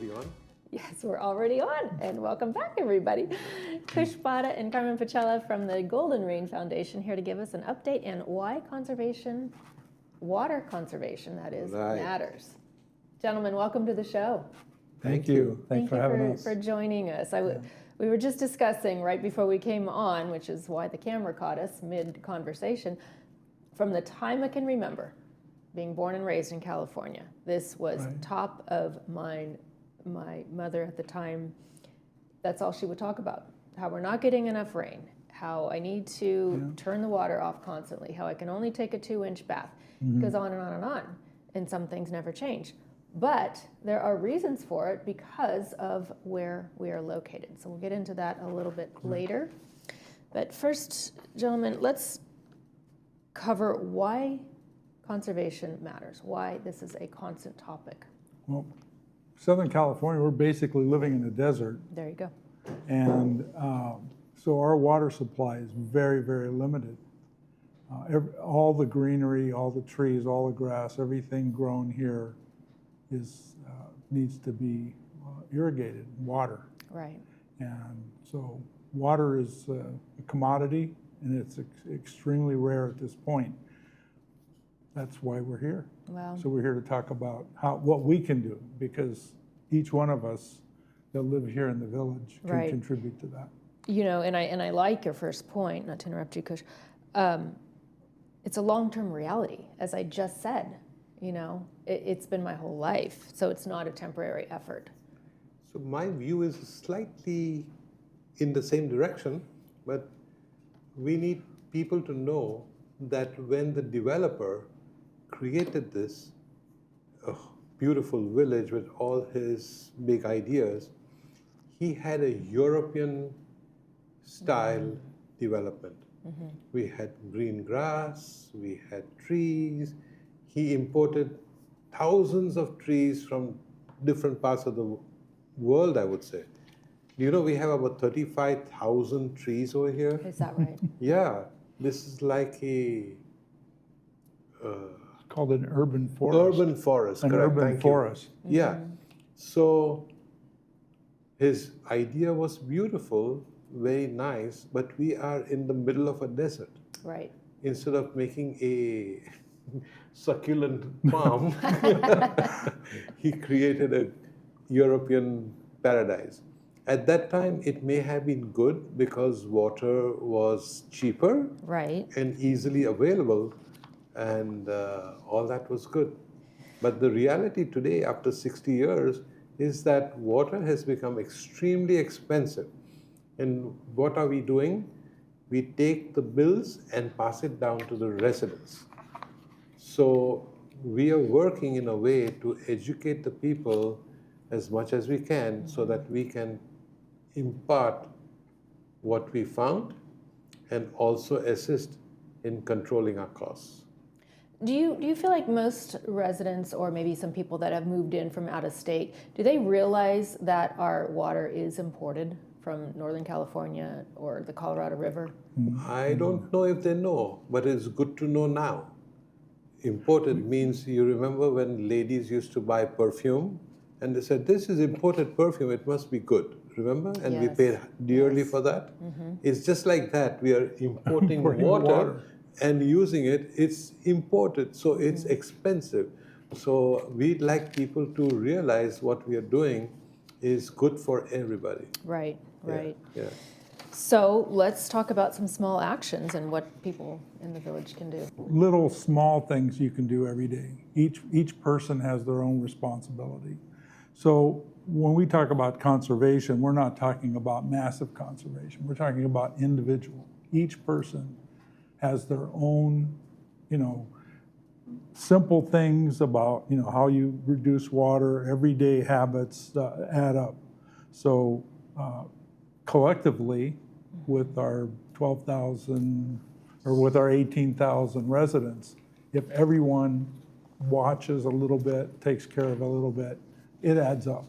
we on? Yes, we're already on, and welcome back, everybody. Kush Bada and Carmen Pacella from the Golden Rain Foundation here to give us an update and why conservation, water conservation, that is, Right. matters. Gentlemen, welcome to the show. Thank you. Thanks for having us. For joining us. We were just discussing right before we came on, which is why the camera caught us mid-conversation, from the time I can remember, being born and raised in California, this was top of mind. My mother at the time, that's all she would talk about, how we're not getting enough rain, how I need to turn the water off constantly, how I can only take a 2-inch bath. It goes on and on and on, and some things never change. But there are reasons for it because of where we are located. So we'll get into that a little bit later. But first, gentlemen, let's cover why conservation matters, why this is a constant topic. Well, Southern California, we're basically living in a desert. There you go. And so our water supply is very, very limited. All the greenery, all the trees, all the grass, everything grown here needs to be irrigated, water. Right. And so water is a commodity, and it's extremely rare at this point. That's why we're here. Wow. So we're here to talk about what we can do, because each one of us that live here in the village can contribute to that. You know, and I like your first point, not to interrupt you, Kush. It's a long-term reality, as I just said. You know, it's been my whole life, so it's not a temporary effort. So my view is slightly in the same direction, but we need people to know that when the developer created this beautiful village with all his big ideas, he had a European style development. We had green grass, we had trees. He imported thousands of trees from different parts of the world, I would say. You know, we have about 35,000 trees over here. Is that right? Yeah, this is like Called an urban forest. Urban forest, an correct. urban Thank forest. You. Yeah. So his idea was beautiful, very nice, but we are in the middle of a desert. Right. Instead of making a succulent palm, he created a European paradise. At that time, it may have been good because water was cheaper and easily available, and all that was good. But the reality today, after 60 years, is that water has become extremely expensive. And what are we doing? We take the bills and pass it down to the residents. So we are working in a way to educate the people as much as we can so that we can impart what we found and also assist in controlling our costs. Do you feel like most residents, or maybe some people that have moved in from out of state, do they realize that our water is imported from Northern California or the Colorado River? I don't know if they know, but it's good to know now. Imported means, you remember when ladies used to buy perfume and they said, this is imported perfume, it must be good. Remember? And we paid dearly for that. It's just like that. We are importing water and using it. It's imported, so it's expensive. So we'd like people to realize what we are doing is good for everybody. Right. Yeah. So let's talk about some small actions and what people in the village can do. Little small things you can do every day. Each person has their own responsibility. So when we talk about conservation, we're not talking about massive conservation. We're talking about individual. Each person has their own, simple things about, how you reduce water, everyday habits add up. So collectively, with our 12,000 or with our 18,000 residents, if everyone watches a little bit, takes care of a little bit, it adds up.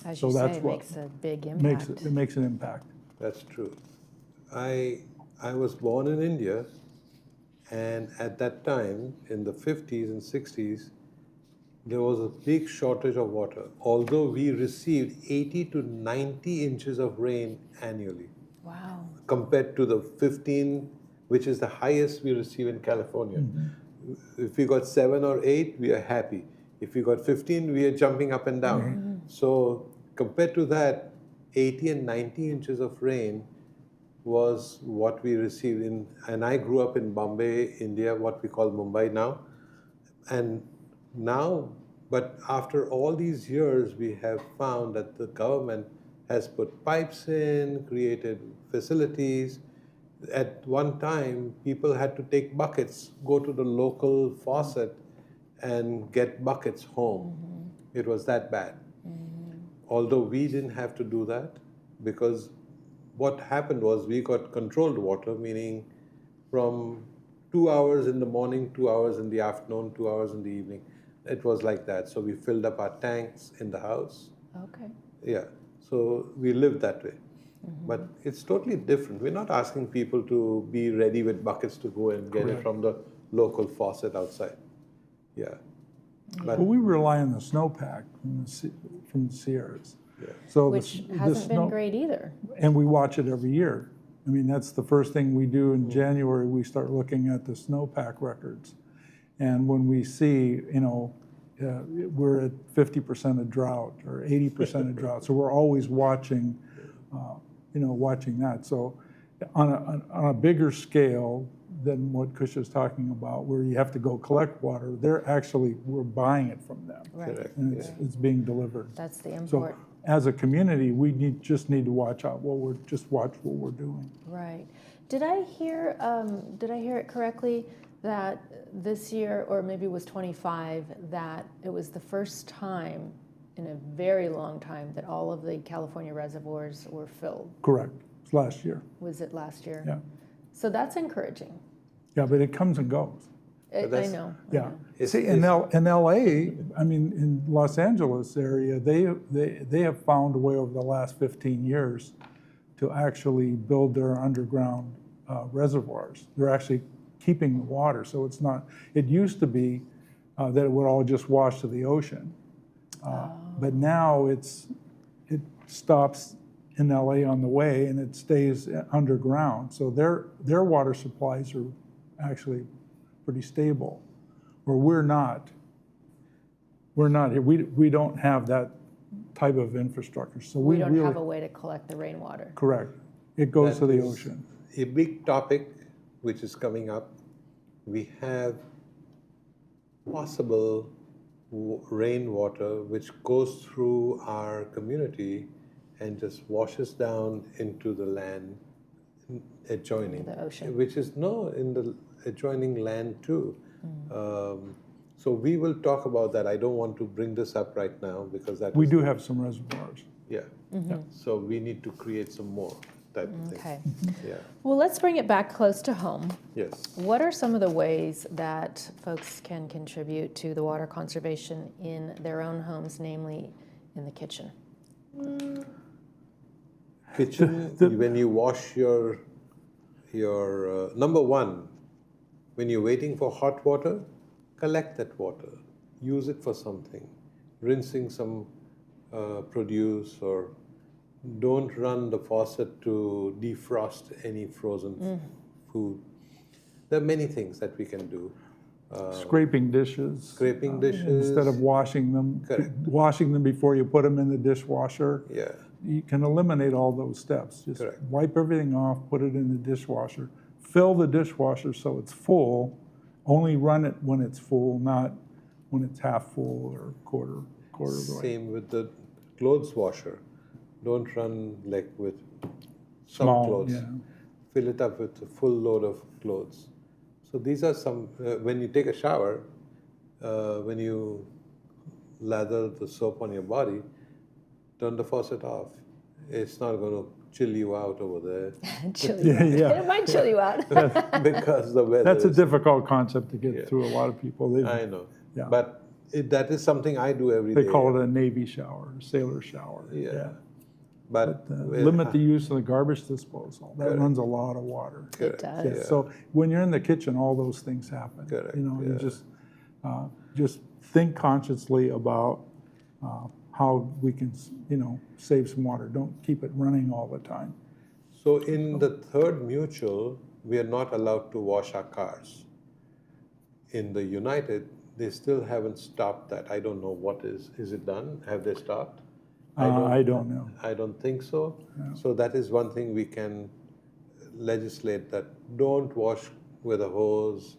As you say, it makes a big impact. It makes an impact. That's true. I was born in India, and at that time, in the 50s and 60s, there was a big shortage of water, although we received 80 to 90 inches of rain annually, Wow. compared to the 15, which is the highest we receive in California. If we got 7 or 8, we are happy. If we got 15, we are jumping up and down. So compared to that, 80 and 90 inches of rain was what we received in, and I grew up in Bombay, India, what we call Mumbai now. And now, but after all these years, we have found that the government has put pipes in, created facilities. At one time, people had to take buckets, go to the local faucet and get buckets home. It was that bad. Although we didn't have to do that, because what happened was we got controlled water, meaning from 2 hours in the morning, 2 hours in the afternoon, 2 hours in the evening. It was like that. So we filled up our tanks in the house. Okay. Yeah. So we lived that way. But it's totally different. We're not asking people to be ready with buckets to go and get it from the local faucet outside. Yeah. But Well, we rely on the snowpack from the Sierras. yeah. So Which the hasn't been snow- great either. And we watch it every year. I mean, that's the first thing we do in January. We start looking at the snowpack records. And when we see, we're at 50% of drought or 80% of drought. So we're always watching, watching that. So on a bigger scale than what Kush is talking about, where you have to go collect water, we're buying it from them. Right. Correct. And it's being delivered. That's the So import. as a community, we just need to watch out watch what we're doing. Right. Did I hear it correctly that this year, or maybe it was 25, that it was the first time in a very long time that all of the California reservoirs were filled? Correct. It's last year. Was it last year? Yeah. So that's encouraging. Yeah, but it comes and goes. I that's- know. I Yeah. know. See, in LA, I mean, in Los Angeles area, they have found a way over the last 15 years to actually build their underground reservoirs. They're actually keeping the water, so it's not. It used to be that it would all just wash to the ocean, but now it stops in LA on the way and it stays underground. So their water supplies are actually pretty stable, where we're not. We're not here. We don't have that type of infrastructure. So We we don't really have a way to collect the rainwater. correct. It goes to That the is ocean. a big topic which is coming up. We have possible rainwater which goes through our community and just washes down into the land adjoining. The ocean. Which is in the adjoining land too. So we will talk about that. I don't want to bring this up right now because We do have some reservoirs. yeah. So we need to create some more type of thing. Okay. Yeah. Well, let's bring it back close to home. Yes. What are some of the ways that folks can contribute to the water conservation in their own homes, namely in the kitchen? Kitchen, when you wash your number one, when you're waiting for hot water, collect that water, use it for something, rinsing some produce, or don't run the faucet to defrost any frozen food. There are many things that we can do. Scraping dishes. Scraping dishes. Instead of washing them. Correct. Washing them before you put them in the dishwasher. Yeah. You can eliminate all those steps. Just Correct. wipe everything off, put it in the dishwasher. Fill the dishwasher so it's full. Only run it when it's full, not when it's half full or quarter of the way. Same with the clothes washer. Don't run like with some Small, clothes. yeah. Fill it up with a full load of clothes. So these are some, when you take a shower, when you lather the soap on your body, turn the faucet off. It's not going to chill you out over there Chill you out. Yeah. It might chill you out. because the weather That's a is- difficult concept to get through a lot of people. I know. Yeah. But that is something I do every day. They call it a Navy shower, sailor shower. Yeah. But Limit the use of the garbage disposal. That Correct. runs a lot of water. It does. Yeah, so when you're in the kitchen, all those things happen. Correct, You yeah. just think consciously about how we can, save some water. Don't keep it running all the time. So in the third mutual, we are not allowed to wash our cars. In the United, they still haven't stopped that. I don't know what is it done? Have they stopped? I don't know. I don't think so. No. So that is one thing we can legislate, that don't wash with a hose.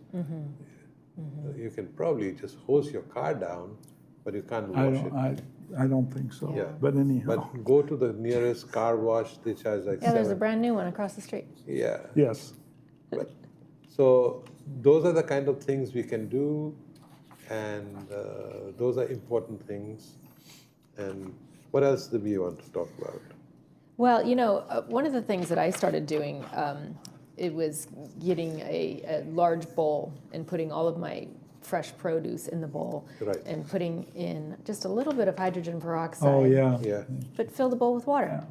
You can probably just hose your car down, but you can't wash it. I don't think so. Yeah. But anyhow. But go to the nearest car wash, they charge like Yeah, there's a $7. brand new one across the street. Yeah. Yes. But, so those are the kind of things we can do, and those are important things. And what else do we want to talk about? Well, one of the things that I started doing, it was getting a large bowl and putting all of my fresh produce in the bowl, Right. and putting in just a little bit of hydrogen peroxide. Oh, yeah. Yeah. But fill the bowl with water. Yeah.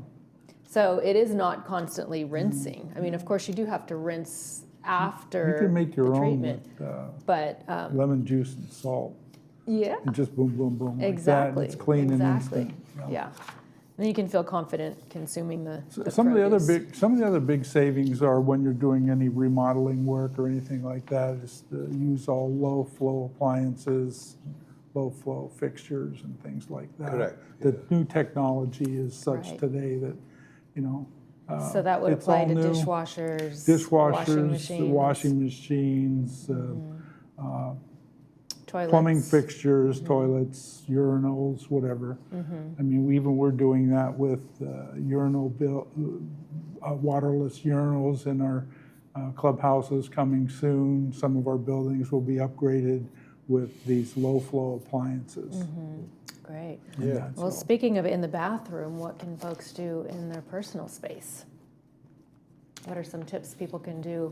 So it is not constantly rinsing. I mean, of course, you do have to rinse after You can make your the own treatment, with but lemon juice and salt. yeah, And just boom, boom, boom. Like exactly. that. It's clean and exactly. instant. Yeah. Then you can feel confident consuming the Some of the produce. other big savings are when you're doing any remodeling work or anything like that, is to use all low flow appliances, low flow fixtures and things like that. Correct, The yeah. new technology is such Right. today that, So that would it's apply all to new. dishwashers, Dishwashers, washing machines, washing machines, toilets. plumbing fixtures, toilets, urinals, whatever. I mean, we're doing that with waterless urinals in our clubhouses coming soon. Some of our buildings will be upgraded with these low flow appliances. Great. And Yeah. that's Well, all. speaking of in the bathroom, what can folks do in their personal space? What are some tips people can do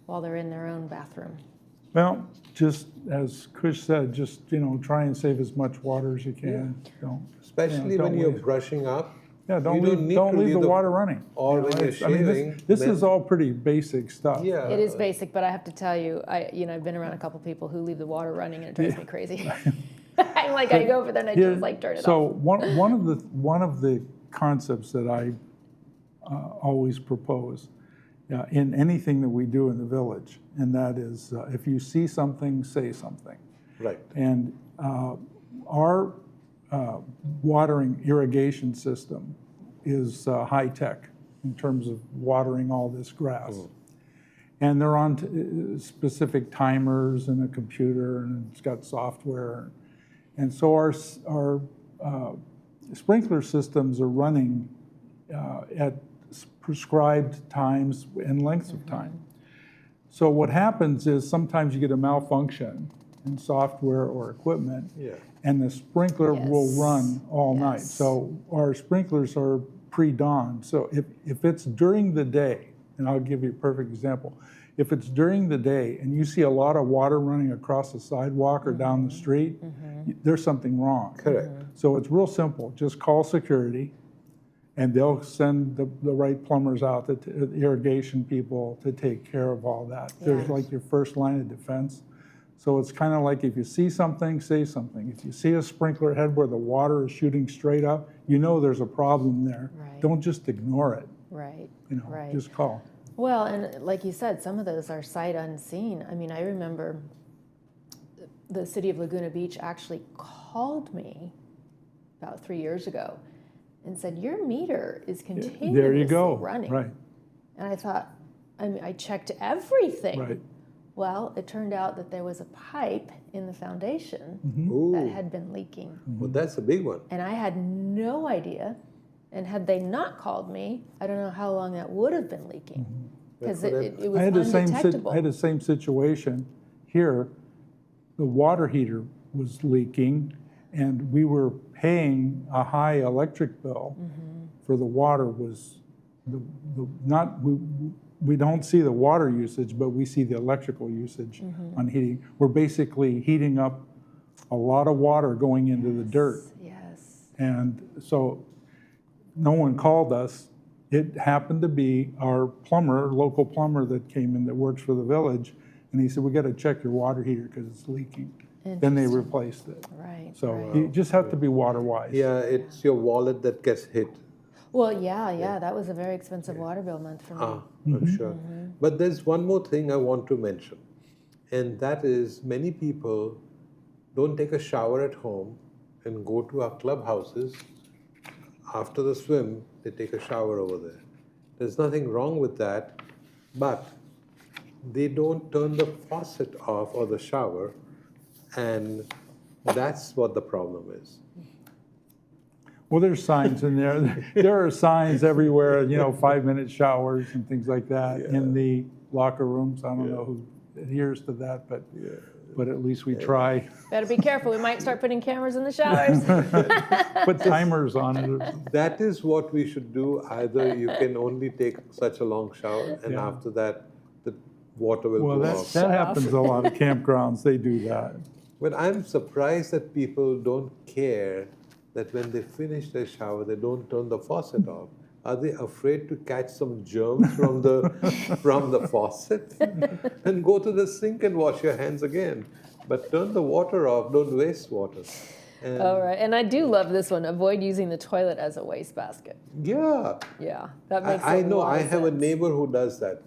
while they're in their own bathroom? Well, just as Chris said, just, try and save as much water as you can. Don't, Especially don't when you're waste- brushing up. Yeah, don't you leave, don't to leave the water running. Or when you're it's- I mean, shaving. this then- is all pretty basic stuff. Yeah. It is basic, but I have to tell you, I've been around a couple people who leave the water running, and it drives me crazy. I'm like, I go over there and I Here- just like turn it so off. one of the concepts that I always propose in anything that we do in the village, and that is, if you see something, say something. Right. And our watering irrigation system is high tech in terms of watering all this grass. And they're on specific timers and a computer, and it's got software. And so our sprinkler systems are running at prescribed times and lengths of time. So what happens is sometimes you get a malfunction in software or equipment, Yeah. and the sprinkler will Yes. run all night. Yes. So our sprinklers are pre-dawn. So if it's during the day, and I'll give you a perfect example, if it's during the day and you see a lot of water running across the sidewalk or down the street, there's something wrong. Correct. So it's real simple. Just call security, and they'll send the right plumbers out, the irrigation people, to take care of all that. There's Yeah. like your first line of defense. So it's kind of like if you see something, say something. If you see a sprinkler head where the water is shooting straight up, there's a problem there. Right. Don't just ignore it. Right. Right. Just call. Well, and like you said, some of those are sight unseen. I mean, I remember the city of Laguna Beach actually called me about 3 years ago and said, your meter is continuously There you go. running. Right. And I thought, I checked everything. Right. Well, it turned out that there was a pipe in the foundation Ooh. that had been leaking. Well, that's a big one. And I had no idea. And had they not called me, I don't know how long that would have been leaking. Because it was I had undetectable. I had the same situation here. The water heater was leaking, and we were paying a high electric bill for the water. Was we don't see the water usage, but we see the electrical usage on heating. We're basically heating up a lot of water going into the dirt. Yes. And so no one called us. It happened to be our plumber, local plumber that came in that works for the village, and he said, we got to check your water heater because it's leaking. then they replaced it. Right. So right. you just have to be water wise. Yeah, it's your wallet that gets hit. Well, yeah, that was a very expensive water bill month for me. I'm sure. But there's one more thing I want to mention, and that is many people don't take a shower at home and go to our clubhouses. After the swim, they take a shower over there. There's nothing wrong with that, but they don't turn the faucet off or the shower, and that's what the problem is. Well, there's signs in there. There are signs everywhere, 5-minute showers and things like that in the locker rooms. I don't know who adheres to that, but at least we try. Better be careful. We might start putting cameras in the showers. Put timers on it. That is what we should do. Either you can only take such a long shower, and Yeah. after that, the water will Well, go that off. happens at a lot of campgrounds. They do that. But I'm surprised that people don't care that when they finish their shower, they don't turn the faucet off. Are they afraid to catch some germs from the faucet? Then go to the sink and wash your hands again. But turn the water off, don't waste water. And All right, and I do love this one. Avoid using the toilet as a wastebasket. yeah, Yeah, that makes I a know. lot I of have a sense. neighbor who does that.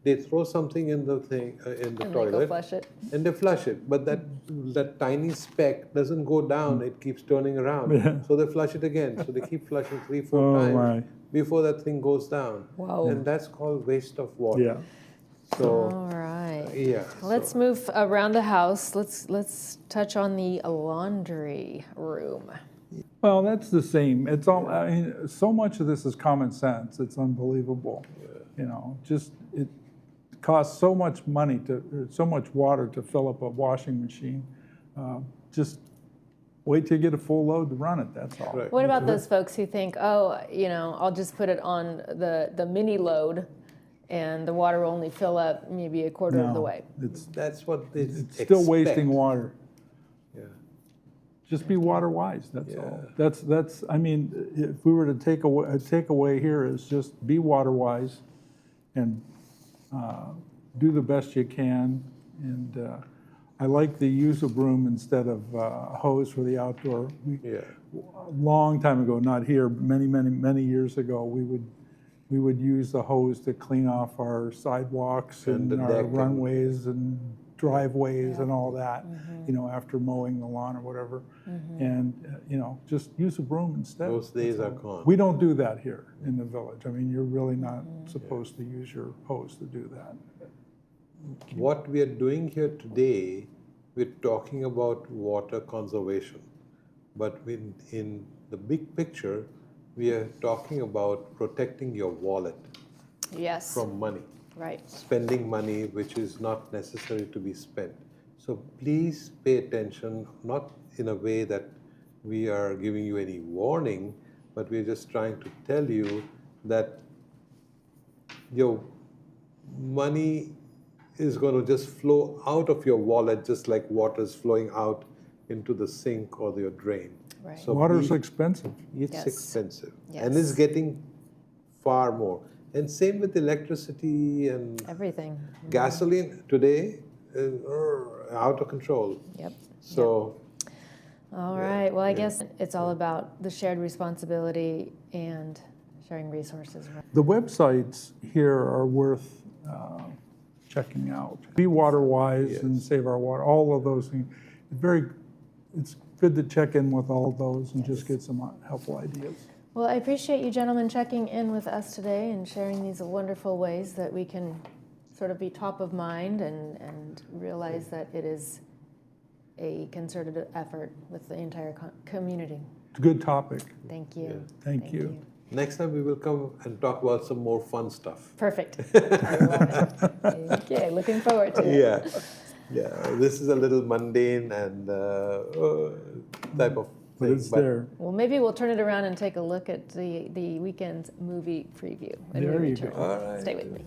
They throw something in the And they toilet go flush it. and they flush it. But that tiny speck doesn't go down; it keeps turning around. Yeah. So they flush it again. So they keep flushing 3-4 Oh, times my. before that thing goes down. Wow. And that's called waste of water. Yeah. So All right. yeah. Let's move around the house. Let's touch on the laundry room. Well, that's the same. It's all. I mean, so much of this is common sense. It's unbelievable. Just it costs so much money so much water to fill up a washing machine. Just wait till you get a full load to run it. That's all. Right. What about those folks who think, I'll just put it on the mini load, and the water will only fill up maybe a quarter of the No, way. That's what they it's still wasting water. Yeah. Just be water wise. That's all. Yeah. That's. I mean, if we were to take away a takeaway here is just be water wise, and do the best you can. And I like the use of broom instead of hose for the outdoor. Yeah. A long time ago, not here, many years ago, we would use the hose to clean off our sidewalks And and the our deck and- runways and driveways and all that, after mowing the lawn or whatever. And, just use a broom instead. Those days are gone. We don't do that here in the village. I mean, you're really not supposed to use your hose to do that. What we are doing here today, we're talking about water conservation. But in the big picture, we are talking about protecting your wallet Yes. from money, Right. spending money which is not necessary to be spent. So please pay attention, not in a way that we are giving you any warning, but we're just trying to tell you that your money is going to just flow out of your wallet just like water is flowing out into the sink or your drain. Right. So Water's be- expensive. it's Yes. expensive and Yes. it's getting far more. And same with electricity and Everything. gasoline today is out of control. Yep. So All right. Well, I guess it's all about the shared responsibility and sharing resources. Right? The websites here are worth checking out. Be water wise and save our water. All of those things. It's good to check in with all of those and just get some helpful ideas. Well, I appreciate you gentlemen checking in with us today and sharing these wonderful ways that we can sort of be top of mind and realize that it is a concerted effort with the entire community. It's a good topic. Thank you. Thank you. next time we will come and talk about some more fun stuff. Perfect. I love it. Okay, looking forward to it. Yeah, this is a little mundane and type of But thing. it's there. Well, maybe we'll turn it around and take a look at the weekend's movie preview when There we you return. go. All right. Stay with me.